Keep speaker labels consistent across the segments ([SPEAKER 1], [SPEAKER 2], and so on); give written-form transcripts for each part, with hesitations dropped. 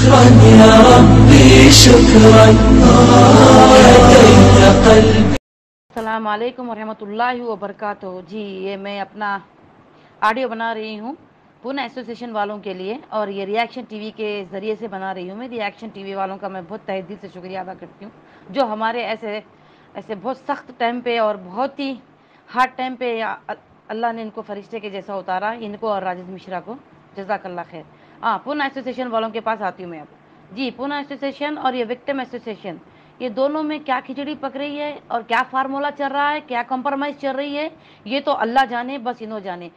[SPEAKER 1] शुक्रा या रब्बी शुक्रा हदैत क़ल्बी।
[SPEAKER 2] अस्सलाम वालेकुम रहमतुल्लाहि व बरकातुहू। जी ये मैं अपना ऑडियो बना रही हूँ पूना एसोसिएशन वालों के लिए, और ये रिएक्शन टीवी के ज़रिए से बना रही हूँ। मैं रिएक्शन टीवी वालों का मैं बहुत तहे दिल से शुक्रिया अदा करती हूँ, जो हमारे ऐसे ऐसे बहुत सख्त टाइम पे और बहुत ही हार्ड टाइम पे अल्लाह ने इनको फरिश्ते के जैसा उतारा, इनको और राजेश मिश्रा को जज़ाकल्लाह खैर। हाँ, पूना एसोसिएशन वालों के पास आती हूँ मैं अब। जी, पूना एसोसिएशन और ये विक्टिम एसोसिएशन, ये दोनों में क्या खिचड़ी पक रही है और क्या फार्मूला चल रहा है, क्या कॉम्प्रोमाइज़ चल रही है, ये तो अल्लाह जाने, बस इन्हों जाने।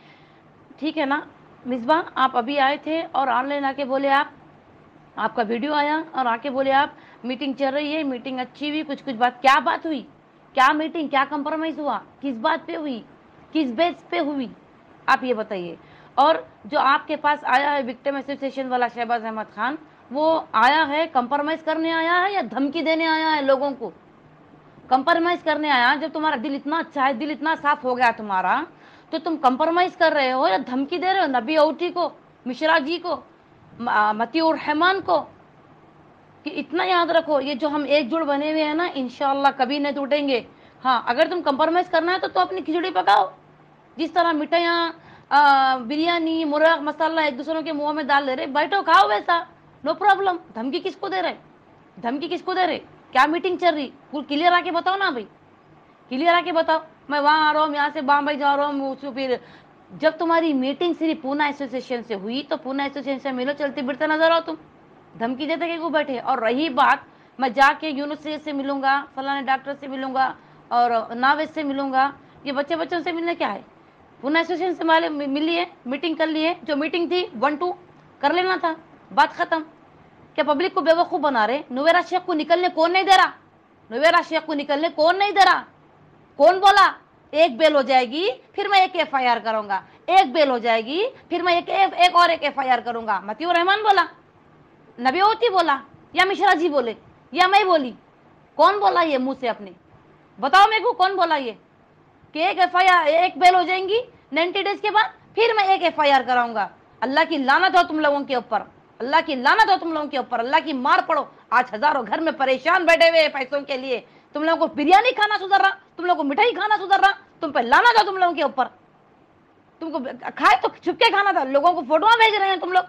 [SPEAKER 2] ठीक है ना मिसबा, आप अभी आए थे और ऑनलाइन आके बोले आपका वीडियो आया और आके बोले आप मीटिंग चल रही है, मीटिंग अच्छी हुई, कुछ कुछ बात, क्या बात हुई, क्या मीटिंग, क्या कंप्रोमाइज़ हुआ, किस बात पे हुई, किस बेस पे हुई, आप ये बताइए। और जो आपके पास आया है विक्टिम एसोसिएशन वाला शहबाज अहमद खान, वो आया है कंप्रोमाइज़ करने आया है या धमकी देने आया है लोगों को? कंप्रोमाइज़ करने आया। जब तुम्हारा दिल इतना अच्छा है, दिल इतना साफ हो गया तुम्हारा, तो तुम कंप्रोमाइज़ कर रहे हो या धमकी दे रहे हो नबी औटी को, मिश्रा जी को, मतीउर रहमान को? कि इतना याद रखो, ये जो हम एकजुट बने हुए हैं ना, इंशाअल्लाह कभी नहीं टूटेंगे। हाँ, अगर तुम कंप्रोमाइज़ करना है तो अपनी खिचड़ी पकाओ। जिस तरह मिठाइयाँ, बिरयानी, मुर्ग मसाला एक दूसरों के मुंह में डाल दे रहे, बैठो खाओ वैसा, नो प्रॉब्लम। धमकी किसको दे रहे, धमकी किसको दे रहे, क्या मीटिंग चल रही, कुछ क्लियर आके बताओ ना भाई, क्लियर आके बताओ। मैं वहाँ आ रहा हूँ, यहाँ से बॉम्बे जा रहा हूँ, उसको फिर जब तुम्हारी मीटिंग सिर्फ पूना एसोसिएशन से हुई तो पूना एसोसिएशन से मिलो, चलते फिरते नजर आओ तुम, धमकी देते कि वो बैठे। और रही बात, मैं जाके यूनिवर्सिटी से मिलूंगा, फलाने डॉक्टर से मिलूंगा और नावेज से मिलूंगा, ये बच्चों से मिलने क्या है? पूना एसोसिएशन से माले मिलिए, मीटिंग कर लिए, जो मीटिंग थी 1-2 कर लेना था, बात खत्म। क्या पब्लिक को बेवकूफ़ बना रहे? नुवेरा शेख को निकलने कौन नहीं दे रहा? नुवेरा शेख को निकलने कौन नहीं दे रहा? कौन बोला? एक बेल हो जाएगी फिर मैं एक एफआईआर करूंगा, एक बेल हो जाएगी फिर मैं एक और एक एफआईआर करूंगा। मतीउर रहमान बोला, नबी होती बोला, या मिश्रा जी बोले, या मैं बोली? कौन बोला ये मुंह से अपने? बताओ मेरे को, कौन बोला ये कि एक एफआईआर, एक बेल हो जाएंगी 90 डेज के बाद फिर मैं एक एफआईआर कराऊंगा? अल्लाह की लानत हो तुम लोगों के ऊपर, अल्लाह की लानत हो तुम लोगों के ऊपर, अल्लाह की मार पड़ो। आज हजारों घर में परेशान बैठे हुए पैसों के लिए, तुम लोगों को बिरयानी खाना सुधर रहा, तुम लोगों को मिठाई खाना सुधर रहा, तुम पे लानत हो तुम लोगों के ऊपर। तुमको खाए तो छुपके खाना था, लोगों को फोटोआं भेज रहे हैं तुम लोग।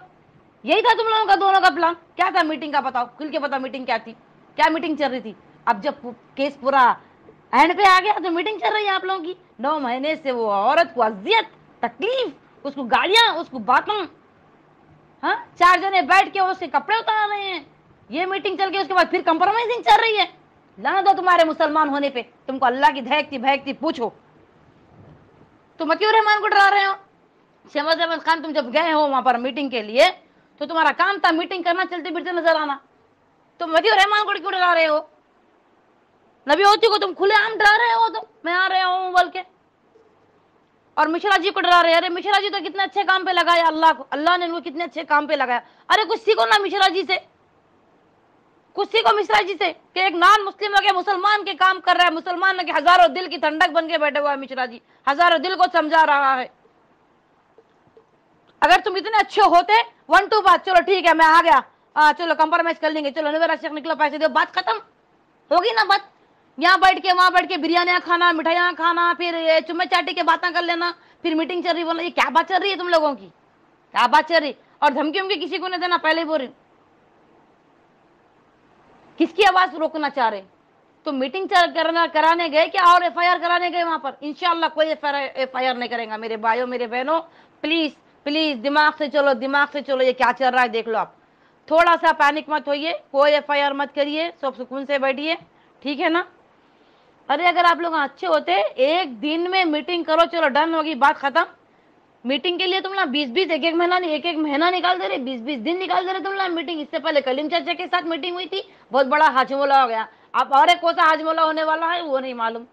[SPEAKER 2] यही था तुम लोगों का दोनों का प्लान। क्या था मीटिंग का बताओ, खुल के बताओ, मीटिंग क्या थी, क्या मीटिंग चल रही थी? अब जब केस पूरा एंड पे आ गया तो मीटिंग चल रही है आप लोगों की। 9 महीने से वो औरत को अजियत, तकलीफ, उसको गालियां, उसको बातों, हाँ, 4 जने बैठ के उसके कपड़े उतार रहे हैं, ये मीटिंग चल के उसके बाद फिर कंप्रोमाइजिंग चल रही है। लानत हो तुम्हारे मुसलमान होने पे, तुमको अल्लाह की धहकती भहकती पूछो। तुम मतीउर रहमान को डरा रहे हो। शहबाज अहमद खान, तुम जब गए हो वहां पर मीटिंग के लिए तो तुम्हारा काम था मीटिंग करना, चलते फिरते नजर आना। तुम मतीउर रहमान को क्यों डरा रहे हो? नबी होती को तुम खुले आम डरा रहे हो, तुम मैं आ रहा हूं बोल के। और मिश्रा जी को डरा रहे हैं। अरे मिश्रा जी तो कितने अच्छे काम पे लगाया अल्लाह को, अल्लाह ने उनको कितने अच्छे काम पे लगाया। अरे कुछ सीखो ना मिश्रा जी से, कुछ सीखो मिश्रा जी से कि एक नॉन मुस्लिम के मुसलमान के काम कर रहा है, मुसलमान के हजारों दिल की ठंडक बन के बैठे हुआ है मिश्रा जी, हजारों दिल को समझा रहा है। अगर तुम इतने अच्छे होते, 1-2 बात, चलो ठीक है मैं आ गया, चलो कंप्रोमाइज कर लेंगे, चलो नुवेरा शेख निकलो पैसे दो, बात खत्म होगी ना बात। यहाँ बैठ के वहां बैठ के बिरयानियां खाना, मिठाइयां खाना, फिर चुम्मे चाटी के बातें कर लेना, फिर मीटिंग चल रही, बोलना ये क्या बात चल रही है तुम लोगों की, क्या बात चल रही? और धमकी उमकी किसी को नहीं देना, पहले ही बोल रही। किसकी आवाज रोकना चाह रहे? तो मीटिंग कराने गए क्या और एफआईआर कराने गए वहां पर? इंशाल्लाह कोई एफआईआर नहीं करेगा मेरे भाइयों मेरे बहनों। प्लीज प्लीज दिमाग से चलो, दिमाग से चलो, ये क्या चल रहा है देख लो आप। थोड़ा सा पैनिक मत होइए, कोई एफआईआर मत करिए, सब सुकून से बैठिए, ठीक है ना? अरे अगर आप लोग अच्छे होते, एक दिन में मीटिंग करो, चलो डन होगी, बात खत्म। मीटिंग के लिए तुम ना 20-20, एक महीना निकाल दे रहे, 20-20 दिन निकाल दे रहे तुम ना मीटिंग। इससे पहले कलीम चाचा के साथ मीटिंग हुई थी, बहुत बड़ा हाजमोला हो गया। अब और एक कौन सा हाजमोला होने वाला है वो नहीं मालूम।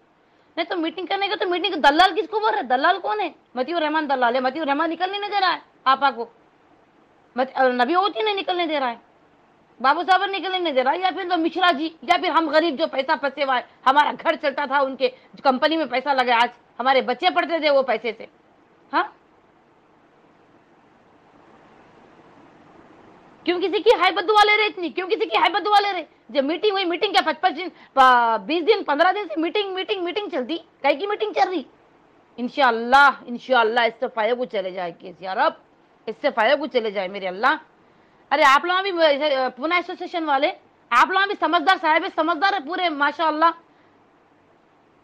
[SPEAKER 2] नहीं तो मीटिंग करने का, तो मीटिंग दलाल किसको बोल रहे? दलाल कौन है? मतीउर रहमान दलाल है। मतीउर रहमान निकलने नहीं दे रहा है आपा को, नबी होती नहीं निकलने दे रहा है, बाबू साहब निकलने नहीं दे रहा है, या फिर तो मिश्रा जी, या फिर हम गरीब जो पैसा फंसे हुआ है, हमारा घर चलता था उनके कंपनी में पैसा लगा, आज हमारे बच्चे पढ़ते थे वो पैसे से। हाँ, क्यों किसी की हाइबत दुआ ले रहे इतनी, क्यों किसी की हाइबत दुआ ले रहे? जब मीटिंग हुई, मीटिंग क्या 25 दिन 20 दिन 15 दिन से मीटिंग मीटिंग मीटिंग चलती, कहीं की मीटिंग चल रही? इंशाअल्लाह इंशाअल्लाह इससे फायदा को चले जाए केस यार, अब इससे फायदा को चले जाए मेरे अल्लाह। अरे आप लोग भी पुणे एसोसिएशन वाले, आप लोग भी समझदार साहब है, समझदार है पूरे माशाअल्लाह।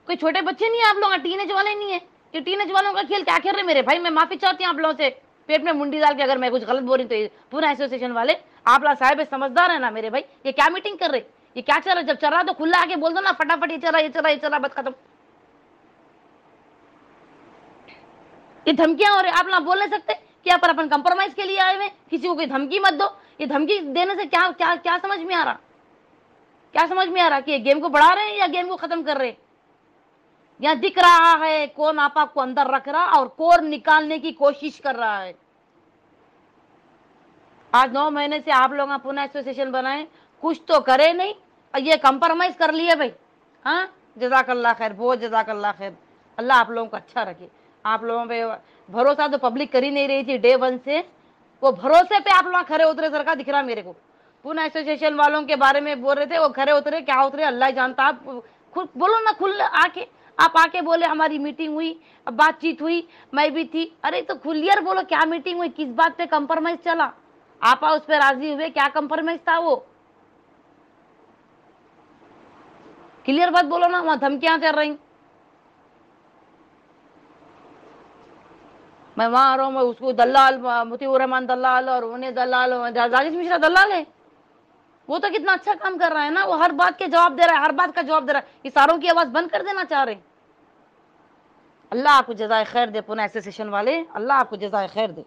[SPEAKER 2] कोई छोटे बच्चे नहीं है आप लोग, टीनेज वाले नहीं है। ये टीनेज वालों का खेल क्या खेल रहे मेरे भाई? मैं माफी चाहती हूँ आप लोगों से, पेट में मुंडी डाल के अगर मैं कुछ गलत बोल रही तो। पुणे एसोसिएशन वाले आप लोग साहब समझदार है ना मेरे भाई? ये क्या मीटिंग कर रहे, ये क्या चल रहा? जब चल रहा तो खुला आके बोल दो ना फटाफट, ये चल रहा ये चल रहा ये चल रहा, बस खत्म। ये धमकियां हो रही, आप लोग बोल नहीं सकते कि आप अपन कंप्रोमाइज के लिए आए हुए, किसी को कोई धमकी मत दो। ये धमकी देने से क्या क्या क्या समझ में आ रहा, क्या समझ में आ रहा कि ये गेम को बढ़ा रहे हैं या गेम को खत्म कर रहे हैं? यहां दिख रहा है कौन आपा को अंदर रख रहा और कौन निकालने की कोशिश कर रहा है। आज 9 महीने से आप लोग पुणे एसोसिएशन बनाए, कुछ तो करे नहीं और ये कंप्रोमाइज कर लिए भाई। हाँ, जज़ाकल्लाह खैर, बहुत जज़ाकल्लाह खैर। अल्लाह आप लोगों को अच्छा रखे। आप लोगों पे भरोसा तो पब्लिक कर ही नहीं रही थी डे 1 से, वो भरोसे पे आप लोग खरे उतरे सर का दिख रहा मेरे को। पुणे एसोसिएशन वालों के बारे में बोल रहे थे, वो खरे उतरे क्या उतरे अल्लाह जानता। आप खुद बोलो ना, खुल आके आप आके बोले हमारी मीटिंग हुई, बातचीत हुई, मैं भी थी। अरे तो खुलियर बोलो क्या मीटिंग हुई, किस बात पे कंप्रोमाइज चला, आप उस पर राजी हुए, क्या कंप्रोमाइज था वो? क्लियर बात बोलो ना, वहां धमकियां चल रही। मैं वहां आ रहा हूँ, मैं उसको दलाल, मुतीउर रहमान दलाल और उन्हें दलाल, राजेश मिश्रा दलाल है। वो तो कितना अच्छा काम कर रहा है ना, वो हर बात के जवाब दे रहा है, हर बात का जवाब दे रहा है। इशारों की आवाज बंद कर देना चाह रहे। अल्लाह आपको जज़ाए खैर दे पुणे एसोसिएशन वाले, अल्लाह आपको जज़ाए खैर दे।